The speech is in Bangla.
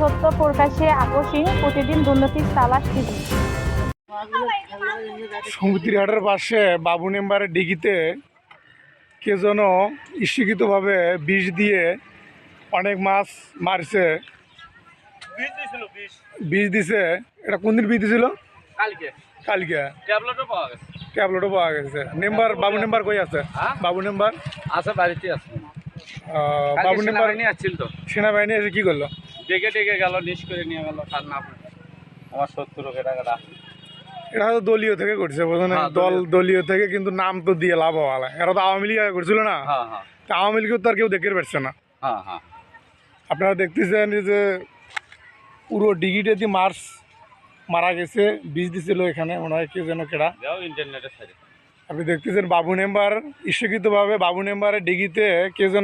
সত্য প্রকাশে আকস্মিক প্রতিদিন দুর্নীতির তালাশ টিভি। সমুদ্রীহাটের পাশে বাবু নেম্বারের ডিগিতে কে যেন ইচ্ছাকৃতভাবে বিষ দিয়ে অনেক মাছ মারছে। বিষ দিছে, এটা কোন দিন বিষ দিছিল? কালকে ট্যাবলেটও পাওয়া গেছে। নেম্বার বাবু নেম্বার কই আছে? বাবু নেম্বার আছে, বাড়িতে আছে। বাবু নেম্বার আসছিল তো, সেনাবাহিনী এসে কি করলো? ডেকে গেল, নিশ করে নিয়ে গেল। তার নাম আমার 70 টাকাটা। এটা হয়তো দলীয় থেকে করছে, বোঝেন? দলীয় থেকে, কিন্তু নাম তো দিয়ে লাভ হওয়া। এরা তো আওয়ামী লীগ করছিল না, আওয়ামী লীগের তো আর কেউ দেখতে পারছে না। আপনারা দেখতেছেন যে পুরো ডিগিটে দিয়ে মারা গেছে, বীজ দিছিল এখানে, মনে হয় কে যেন কেডা। ইন্টারনেটের সাথে আপনি দেখতেছেন বাবু নেম্বার ইচ্ছাকৃতভাবে বাবু নেম্বারের ডিগিতে কে যেন